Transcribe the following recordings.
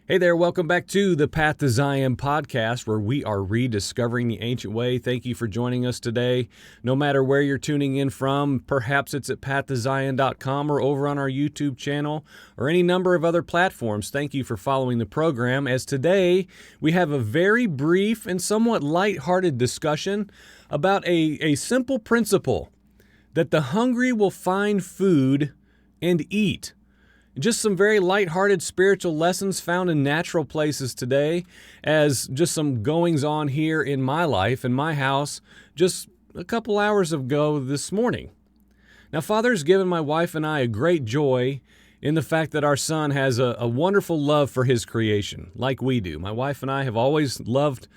Hey there, welcome back to the Path to Zion podcast, where we are rediscovering the ancient way. Thank you for joining us today. No matter where you're tuning in from, perhaps it's at pathtozion.com or over on our YouTube channel or any number of other platforms. Thank you for following the program, as today we have a very brief and somewhat lighthearted discussion about a simple principle that the hungry will find food and eat. Just some very lighthearted spiritual lessons found in natural places today, as just some goings on here in my life, in my house, just a couple hours ago this morning. Now, Father has given my wife and I a great joy in the fact that our son has a wonderful love for his creation, like we do. My wife and I have always loved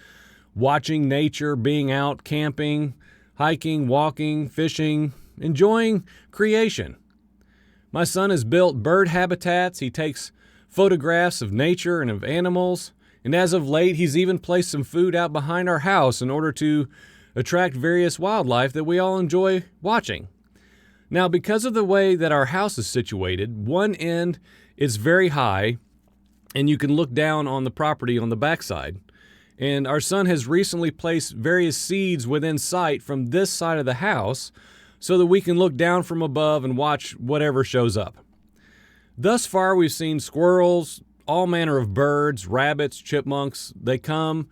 watching nature, being out, camping, hiking, walking, fishing, enjoying creation. My son has built bird habitats, he takes photographs of nature and of animals, and as of late, he's even placed some food out behind our house in order to attract various wildlife that we all enjoy watching. Now, because of the way that our house is situated, one end is very high, and you can look down on the property on the backside. And our son has recently placed various seeds within sight from this side of the house, so that we can look down from above and watch whatever shows up. Thus far, we've seen squirrels, all manner of birds, rabbits, chipmunks. They come,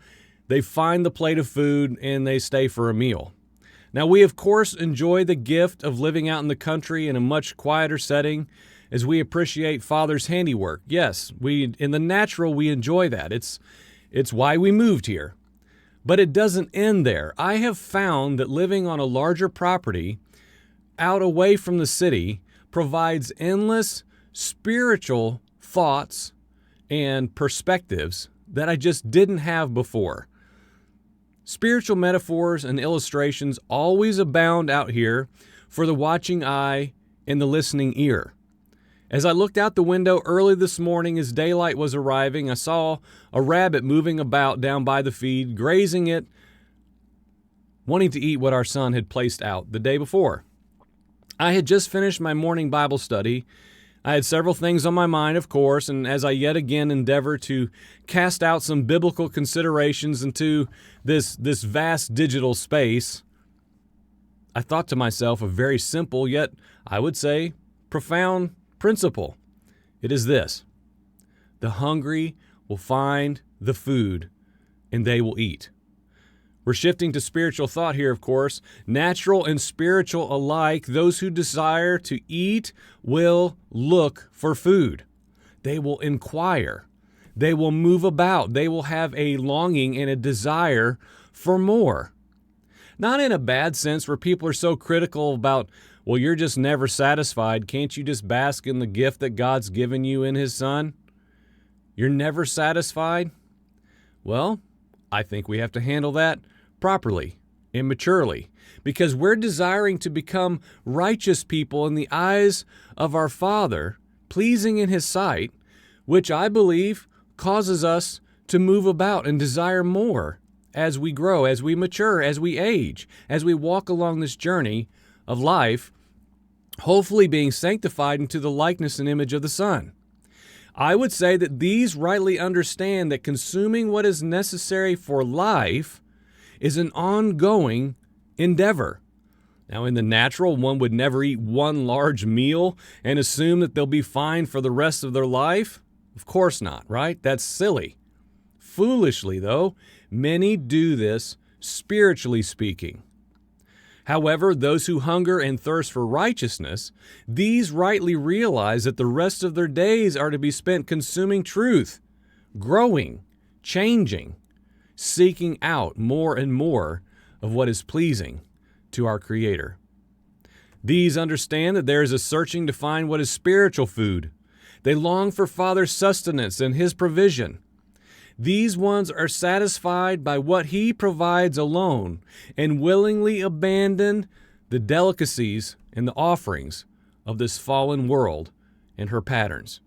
they find the plate of food, and they stay for a meal. Now, we, of course, enjoy the gift of living out in the country in a much quieter setting as we appreciate Father's handiwork. Yes, in the natural, we enjoy that. It's why we moved here. But it doesn't end there. I have found that living on a larger property out away from the city provides endless spiritual thoughts and perspectives that I just didn't have before. Spiritual metaphors and illustrations always abound out here for the watching eye and the listening ear. As I looked out the window early this morning as daylight was arriving, I saw a rabbit moving about down by the feed, grazing it, wanting to eat what our son had placed out the day before. I had just finished my morning Bible study. I had several things on my mind, of course, and as I yet again endeavor to cast out some biblical considerations into this vast digital space, I thought to myself a very simple, yet I would say profound principle. It is this: the hungry will find the food, and they will eat. We're shifting to spiritual thought here, of course. Natural and spiritual alike, those who desire to eat will look for food. They will inquire. They will move about. They will have a longing and a desire for more. Not in a bad sense where people are so critical about, well, you're just never satisfied. Can't you just bask in the gift that God's given you in His Son? You're never satisfied? Well, I think we have to handle that properly and maturely, because we're desiring to become righteous people in the eyes of our Father, pleasing in His sight, which I believe causes us to move about and desire more as we grow, as we mature, as we age, as we walk along this journey of life, hopefully being sanctified into the likeness and image of the Son. I would say that these rightly understand that consuming what is necessary for life is an ongoing endeavor. Now, in the natural, one would never eat one large meal and assume that they'll be fine for the rest of their life. Of course not, right? That's silly. Foolishly, though, many do this, spiritually speaking. However, those who hunger and thirst for righteousness, these rightly realize that the rest of their days are to be spent consuming truth, growing, changing, seeking out more and more of what is pleasing to our Creator. These understand that there is a searching to find what is spiritual food. They long for Father's sustenance and His provision. These ones are satisfied by what He provides alone and willingly abandon the delicacies and the offerings of this fallen world and her patterns.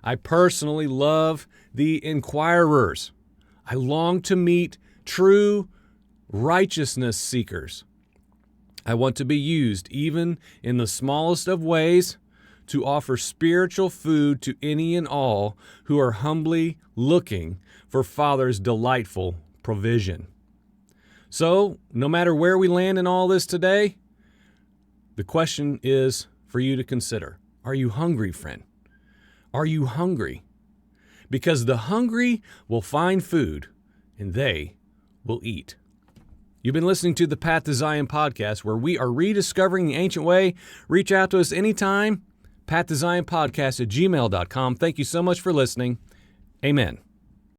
I personally love the inquirers. I long to meet true righteousness seekers. I want to be used, even in the smallest of ways, to offer spiritual food to any and all who are humbly looking for Father's delightful provision. So, no matter where we land in all this today, the question is for you to consider. Are you hungry, friend? Are you hungry? Because the hungry will find food, and they will eat. You've been listening to the Path to Zion podcast, where we are rediscovering the ancient way. Reach out to us anytime. PathToZionPodcast@gmail.com. Thank you so much for listening. Amen.